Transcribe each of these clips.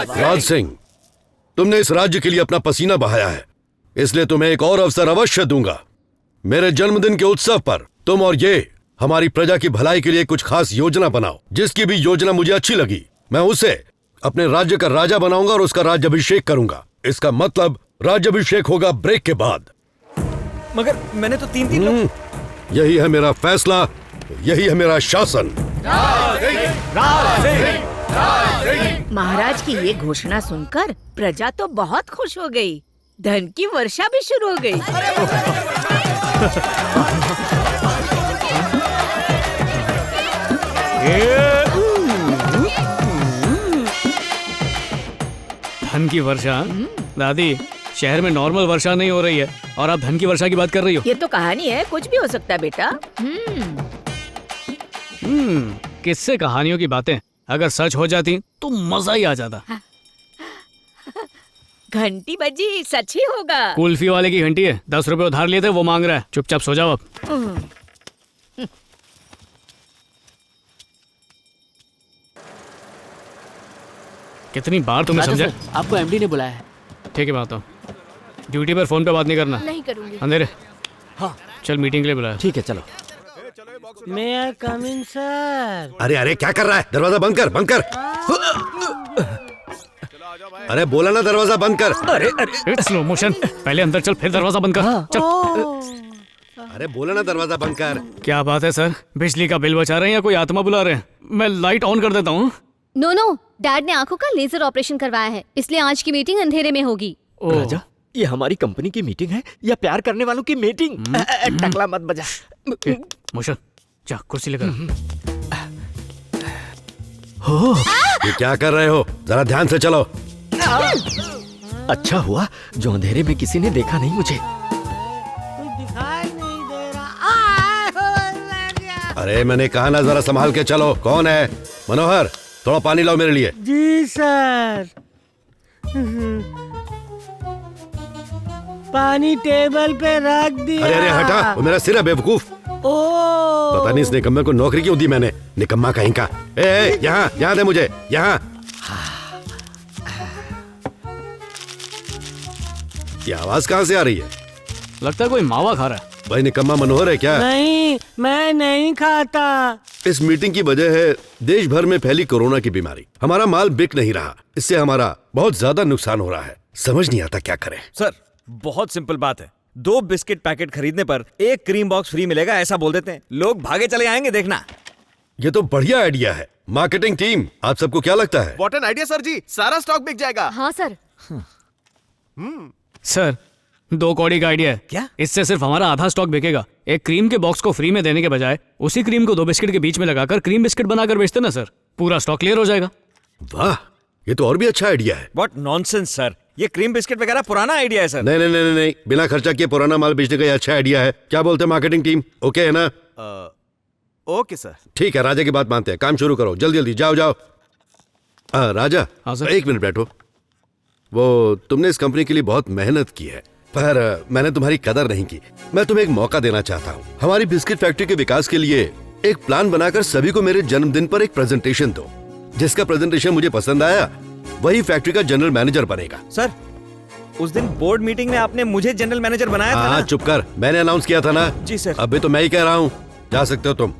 राज सिंह, तुमने इस राज्य के लिए अपना पसीना बहाया है, इसलिए तुम्हें एक और अवसर अवश्य दूंगा। मेरे जन्मदिन के उत्सव पर तुम और ये हमारी प्रजा की भलाई के लिए कुछ खास योजना बनाओ। जिसकी भी योजना मुझे अच्छी लगी, मैं उसे अपने राज्य का राजा बनाऊंगा और उसका राज्याभिषेक करूंगा। इसका मतलब राज्याभिषेक होगा ब्रेक के बाद। मगर मैंने तो तीन यही है मेरा फैसला, यही है मेरा शासन। महाराज की ये घोषणा सुनकर प्रजा तो बहुत खुश हो गई। धन की वर्षा भी शुरू हो गई। धन की वर्षा? दादी, शहर में नॉर्मल वर्षा नहीं हो रही है और आप धन की वर्षा की बात कर रही हो। ये तो कहानी है, कुछ भी हो सकता है बेटा। किससे कहानियों की बातें, अगर सच हो जाती तो मजा ही आ जाता। घंटी बजी, सच ही होगा। कुल्फी वाले की घंटी है, 10 रुपए उधार लिए थे, वो मांग रहा है। चुपचाप सो जाओ अब। कितनी बार तुम्हें समझा? आपको एमडी ने बुलाया है। ठीक है, बात हो। ड्यूटी पर फोन पे बात नहीं करना। नहीं करूंगी। अंधेरे। हाँ चल, मीटिंग के लिए बुलाया। ठीक है, चलो। मे आई कम इन सर? अरे अरे, क्या कर रहा है? दरवाजा बंद कर, बंद कर। अरे बोला ना, दरवाजा बंद कर। अरे स्लो मोशन, पहले अंदर चल, फिर दरवाजा बंद कर। चल। अरे बोला ना, दरवाजा बंद कर। क्या बात है सर, बिजली का बिल बचा रहे हैं या कोई आत्मा बुला रहे हैं? मैं लाइट ऑन कर देता हूँ। नो, डैड ने आंखों का लेजर ऑपरेशन करवाया है, इसलिए आज की मीटिंग अंधेरे में होगी। राजा, ये हमारी कंपनी की मीटिंग है या प्यार करने वालों की मीटिंग? टकला मत बजा। मोशन, जा कुर्सी लेकर। ये क्या कर रहे हो? जरा ध्यान से चलो। अच्छा हुआ जो अंधेरे में किसी ने देखा नहीं मुझे। कुछ दिखाई नहीं दे रहा। अरे मैंने कहा ना, जरा संभाल के चलो। कौन है? मनोहर, थोड़ा पानी लाओ मेरे लिए। जी सर। पानी टेबल पे रख दिया। अरे अरे हटा, वो मेरा सिर है बेवकूफ। पता नहीं इस निकम्मे को नौकरी क्यों दी मैंने, निकम्मा कहीं का। यहाँ यहाँ दे मुझे, यहाँ। ये आवाज कहाँ से आ रही है? लगता है कोई मावा खा रहा है। भाई निकम्मा मनोहर है क्या? नहीं, मैं नहीं खाता। इस मीटिंग की वजह है देश भर में फैली कोरोना की बीमारी। हमारा माल बिक नहीं रहा, इससे हमारा बहुत ज्यादा नुकसान हो रहा है। समझ नहीं आता क्या करें। सर, बहुत सिंपल बात है। 2 बिस्किट पैकेट खरीदने पर 1 क्रीम बॉक्स फ्री मिलेगा, ऐसा बोल देते हैं। लोग भागे चले आएंगे, देखना। ये तो बढ़िया आइडिया है। मार्केटिंग टीम, आप सबको क्या लगता है? व्हाट एन आइडिया सर जी, सारा स्टॉक बिक जाएगा। हाँ सर। सर, 2 कौड़ी का आइडिया है। क्या? इससे सिर्फ हमारा आधा स्टॉक बिकेगा। एक क्रीम के बॉक्स को फ्री में देने के बजाय उसी क्रीम को 2 बिस्किट के बीच में लगाकर क्रीम बिस्किट बनाकर बेचते ना सर, पूरा स्टॉक क्लियर हो जाएगा। वाह, ये तो और भी अच्छा आइडिया है। व्हाट नॉनसेंस सर, ये क्रीम बिस्किट वगैरह पुराना आइडिया है सर। नहीं नहीं नहीं नहीं, बिना खर्चा किए पुराना माल बेचने का ये अच्छा आइडिया है। क्या बोलते हैं मार्केटिंग टीम? ओके है ना? Okay sir. ठीक है, राजा की बात मानते हैं। काम शुरू करो, जल्दी जल्दी जाओ जाओ। राजा, हाँ सर। 1 मिनट बैठो। वो तुमने इस कंपनी के लिए बहुत मेहनत की है, पर मैंने तुम्हारी कदर नहीं की। मैं तुम्हें एक मौका देना चाहता हूँ। हमारी बिस्किट फैक्ट्री के विकास के लिए एक प्लान बनाकर सभी को मेरे जन्मदिन पर एक प्रेजेंटेशन दो। जिसका प्रेजेंटेशन मुझे पसंद आया वही फैक्ट्री का जनरल मैनेजर बनेगा। सर, उस दिन बोर्ड मीटिंग में आपने मुझे जनरल मैनेजर बनाया था ना? चुप कर, मैंने अनाउंस किया था ना। जी सर। अभी तो मैं ही कह रहा हूँ, जा सकते हो तुम।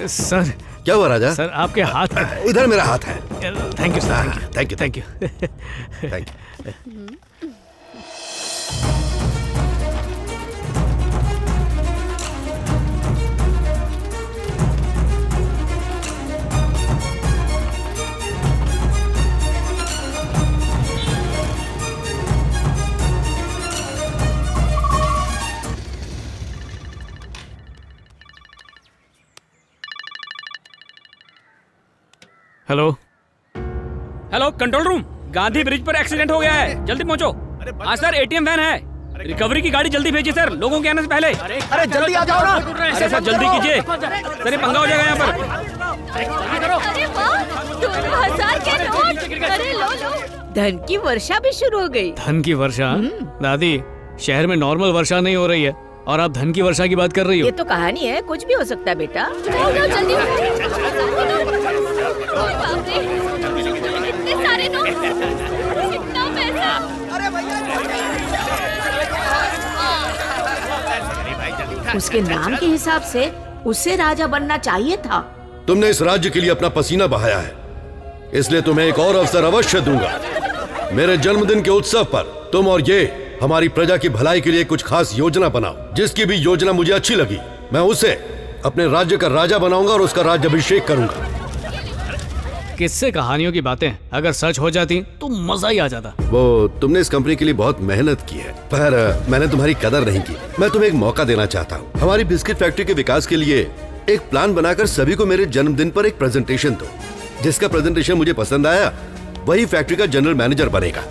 सर, क्या हुआ राजा? सर आपके हाथ। इधर मेरा हाथ है। Thank you sir, thank you thank you. Thank you. Hello hello, control room. Gandhi bridge पर एक्सीडेंट हो गया है, जल्दी पहुंचो। हाँ सर, एटीएम वैन है, रिकवरी की गाड़ी जल्दी भेजिए सर, लोगों के आने से पहले। अरे जल्दी आ जाओ ना। अरे सर जल्दी कीजिए सर, ये पंगा हो जाएगा यहाँ पर। अरे वाह, 2000 के नोट। अरे लो। धन की वर्षा भी शुरू हो गई। धन की वर्षा? दादी, शहर में नॉर्मल वर्षा नहीं हो रही है और आप धन की वर्षा की बात कर रही हो। ये तो कहानी है, कुछ भी हो सकता है बेटा। जल्दी। इतने सारे नोट। कितना पैसा। उसके नाम के हिसाब से उसे राजा बनना चाहिए था। तुमने इस राज्य के लिए अपना पसीना बहाया है, इसलिए तुम्हें एक और अवसर अवश्य दूंगा। मेरे जन्मदिन के उत्सव पर तुम और ये हमारी प्रजा की भलाई के लिए कुछ खास योजना बनाओ। जिसकी भी योजना मुझे अच्छी लगी, मैं उसे अपने राज्य का राजा बनाऊंगा और उसका राज्याभिषेक करूंगा। किससे कहानियों की बातें अगर सच हो जाती तो मजा ही आ जाता। वो तुमने इस कंपनी के लिए बहुत मेहनत की है, पर मैंने तुम्हारी कदर नहीं की। मैं तुम्हें एक मौका देना चाहता हूँ। हमारी बिस्किट फैक्ट्री के विकास के लिए एक प्लान बनाकर सभी को मेरे जन्मदिन पर एक प्रेजेंटेशन दो। जिसका प्रेजेंटेशन मुझे पसंद आया वही फैक्ट्री का जनरल मैनेजर बनेगा।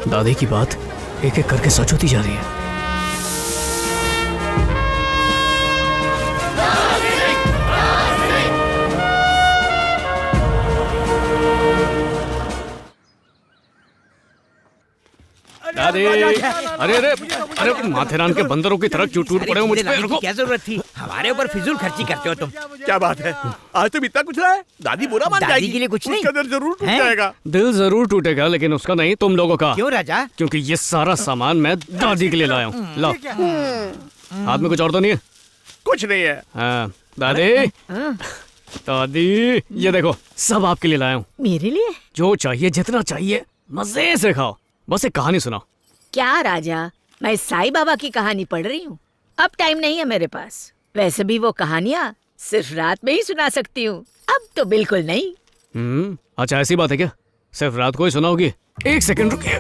दादी की बात एक एक करके सच होती जा रही है। दादी, अरे अरे अरे माथेरान के बंदरों की तरह क्यों टूट पड़े हो मुझ पे? रुको। क्या जरूरत थी? हमारे ऊपर फिजूल खर्ची करते हो तुम। क्या बात है, आज तुम इतना कुछ रहा है? दादी बुरा मान दादी जाएगी। के लिए कुछ नहीं। उसका दिल जरूर टूट हैं? जाएगा। दिल जरूर टूटेगा, लेकिन उसका नहीं, तुम लोगों का। क्यों राजा? क्योंकि ये सारा सामान मैं दादी के लिए लाया हूँ। लो, हाथ में कुछ और तो नहीं है? कुछ नहीं है। हाँ, दादी, दादी, ये देखो सब आपके लिए लाया हूँ। मेरे लिए? जो चाहिए, जितना चाहिए, मजे से खाओ। बस एक कहानी सुनाओ। क्या राजा, मैं साईं बाबा की कहानी पढ़ रही हूँ। अब टाइम नहीं है मेरे पास। वैसे भी वो कहानियाँ सिर्फ रात में ही सुना सकती हूँ, अब तो बिल्कुल नहीं। अच्छा ऐसी बात है क्या? सिर्फ रात को ही सुनाओगी? एक सेकंड रुकिए।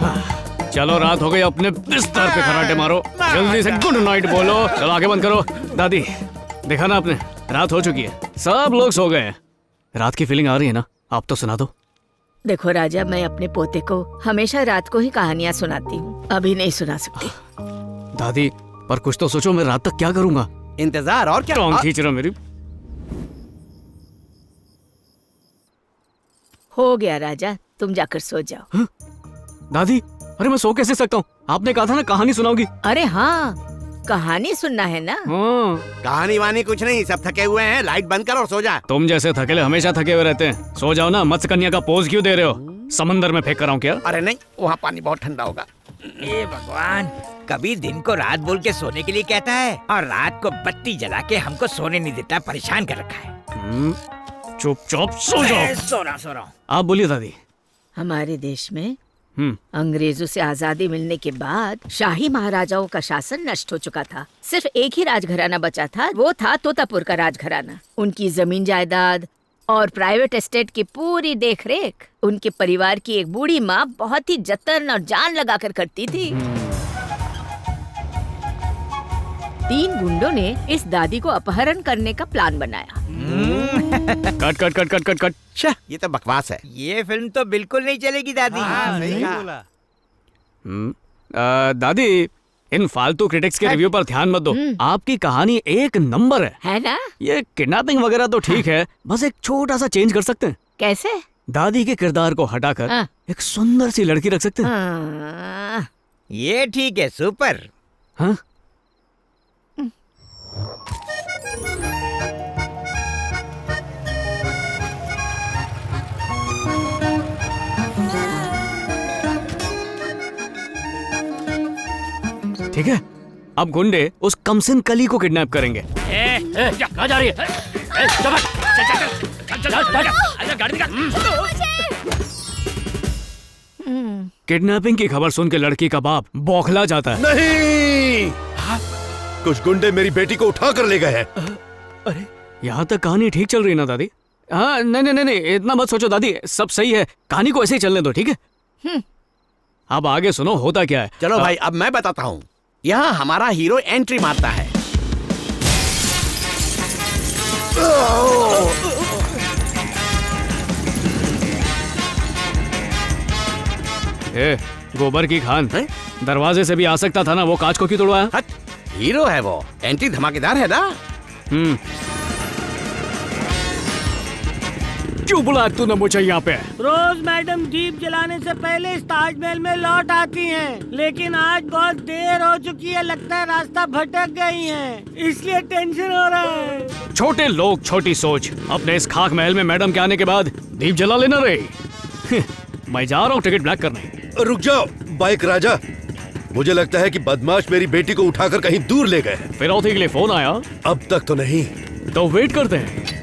हाँ, चलो रात हो गई, अपने बिस्तर पे खराटे मारो। जल्दी से गुड नाइट बोलो। चलो आगे बंद करो। दादी, देखा ना आपने, रात हो चुकी है, सब लोग सो गए हैं। रात की फीलिंग आ रही है ना? आप तो सुना दो। देखो राजा, मैं अपने पोते को हमेशा रात को ही कहानियाँ सुनाती हूँ, अभी नहीं सुना सकती। दादी, पर कुछ तो सोचो, मैं रात तक क्या करूंगा? इंतजार और क्या? टांग खींच रहा मेरी। हो गया राजा, तुम जाकर सो जाओ। दादी, अरे मैं सो कैसे सकता हूँ? आपने कहा था ना कहानी सुनाओगी। अरे हाँ, कहानी सुनना है ना। हाँ, कहानी वानी कुछ नहीं, सब थके हुए हैं। लाइट बंद कर और सो जा। तुम जैसे थकेले हमेशा थके हुए रहते हैं। सो जाओ ना। मत्स्य कन्या का पोज क्यों दे रहे हो? समंदर में फेंक कर आऊं क्या? अरे नहीं, वहाँ पानी बहुत ठंडा होगा। ए भगवान, कभी दिन को रात बोल के सोने के लिए कहता है और रात को बत्ती जला के हमको सोने नहीं देता, परेशान कर रखा है। चुपचाप सो जाओ। सो रहा हूँ। आप बोलिए दादी। हमारे देश में अंग्रेजों से आजादी मिलने के बाद शाही महाराजाओं का शासन नष्ट हो चुका था। सिर्फ एक ही राजघराना बचा था, वो था तोतापुर का राजघराना। उनकी जमीन जायदाद और प्राइवेट एस्टेट की पूरी देखरेख उनके परिवार की एक बूढ़ी माँ बहुत ही जतन और जान लगाकर करती थी। 3 गुंडों ने इस दादी को अपहरण करने का प्लान बनाया। Cut cut cut cut cut cut. ये तो बकवास है। ये फिल्म तो बिल्कुल नहीं चलेगी दादी। सही बोला। दादी, इन फालतू क्रिटिक्स के रिव्यू पर ध्यान मत दो। आपकी कहानी एक नंबर है ना? ये किडनैपिंग वगैरह तो ठीक है, बस एक छोटा सा चेंज कर सकते हैं। कैसे? दादी के किरदार को हटाकर एक सुंदर सी लड़की रख सकते हैं। ये ठीक है, सुपर। हाँ? ठीक है, अब गुंडे उस कमसिन कली को किडनैप करेंगे। कहाँ जा रही है? किडनैपिंग की खबर सुन के लड़की का बाप बौखला जाता है। नहीं, कुछ गुंडे मेरी बेटी को उठा कर ले गए हैं। अरे, यहाँ तक कहानी ठीक चल रही है ना दादी? हाँ, नहीं नहीं नहीं, इतना मत सोचो दादी, सब सही है। कहानी को ऐसे ही चलने दो, ठीक है? अब आगे सुनो होता क्या है। चलो भाई, अब मैं बताता हूँ। यहाँ हमारा हीरो एंट्री मारता है। ए, गोबर की खान, दरवाजे से भी आ सकता था ना, वो कांच को क्यों तोड़वाया? हीरो है वो, एंट्री धमाकेदार है ना। क्यों बुलाया तूने मुझे यहाँ पे? रोज मैडम दीप जलाने से पहले इस ताजमहल में लौट आती हैं, लेकिन आज बहुत देर हो चुकी है, लगता है रास्ता भटक गई हैं, इसलिए टेंशन हो रहा है। छोटे लोग छोटी सोच। अपने इस खाक महल में मैडम के आने के बाद दीप जला लेना रही। मैं जा रहा हूँ टिकट ब्लैक करने। रुक जाओ बाइक राजा, मुझे लगता है कि बदमाश मेरी बेटी को उठाकर कहीं दूर ले गए। फिरौती के लिए फोन आया? अब तक तो नहीं। तो वेट करते हैं।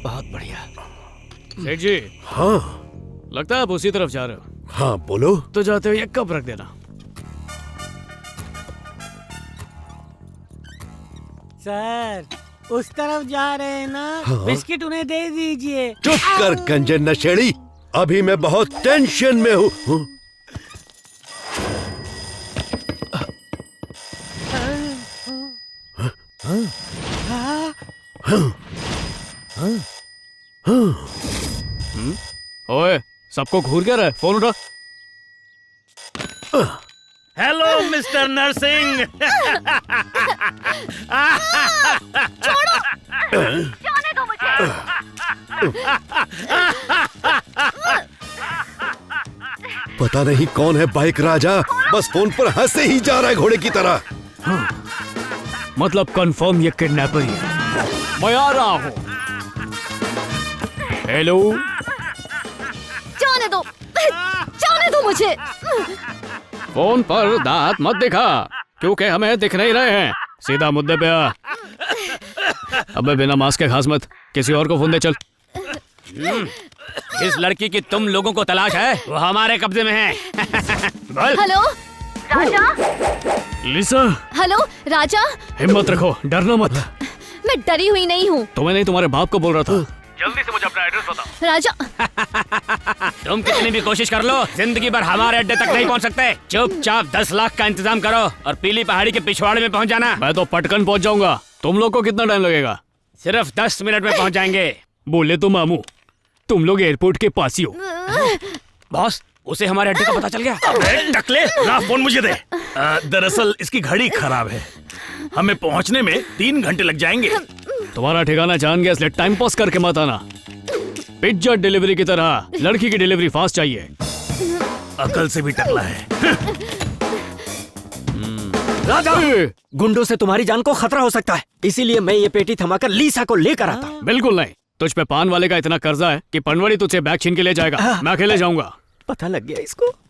बहुत बढ़िया। सेठ जी। हाँ लगता है आप उसी तरफ जा रहे हो। हाँ बोलो। तो जाते हुए एक कप रख देना। सर उस तरफ जा रहे हैं ना? हाँ? बिस्किट उन्हें दे दीजिए। चुप कर गंजे नशेड़ी, अभी मैं बहुत टेंशन में हूँ। ओए, सबको घूर क्या रहा है? फोन उठा। Hello mister Narasimha. जाने दो मुझे। पता नहीं कौन है बाइक राजा, बस फोन पर हंसे ही जा रहा है घोड़े की तरह। मतलब कंफर्म ये किडनैपर ही है। मैं आ रहा हूँ। हेलो। जाने दो, जाने दो मुझे। फोन पर दांत मत दिखा, क्योंकि हमें दिख नहीं रहे हैं। सीधा मुद्दे पे आ। अबे बिना मास्क के खास मत, किसी और को फोन दे चल। जिस लड़की की तुम लोगों को तलाश है वो हमारे कब्जे में है। हेलो राजा। लिसा। हेलो राजा। हिम्मत रखो, डरना मत। मैं डरी हुई नहीं हूँ। तुम्हें नहीं, तुम्हारे बाप को बोल रहा था। जल्दी से मुझे अपना एड्रेस बताओ। राजा। तुम कितनी भी कोशिश कर लो, जिंदगी भर हमारे अड्डे तक नहीं पहुंच सकते। चुपचाप 10 लाख का इंतजाम करो और पीली पहाड़ी के पिछवाड़े में पहुंच जाना। मैं तो पटकन पहुंच जाऊंगा। तुम लोग को कितना टाइम लगेगा? सिर्फ 10 मिनट में पहुंच जाएंगे। बोले तो मामू, तुम लोग एयरपोर्ट के पास ही हो। बॉस, उसे हमारे अड्डे का पता चल गया। टकले, ला फोन मुझे दे। दरअसल इसकी घड़ी खराब है, हमें पहुंचने में 3 घंटे लग जाएंगे। तुम्हारा ठिकाना जान गया, इसलिए टाइम पास करके मत आना। पिज्जा डिलीवरी की तरह लड़की की डिलीवरी फास्ट चाहिए। अकल से भी टकला है। राजा, गुंडों से तुम्हारी जान को खतरा हो सकता है, इसीलिए मैं ये पेटी थमाकर लीसा को लेकर आता। बिल्कुल नहीं, तुझ पे पान वाले का इतना कर्जा है कि पनवाड़ी तुझसे बैग छीन के ले जाएगा। मैं अकेले जाऊंगा। पता लग गया इसको।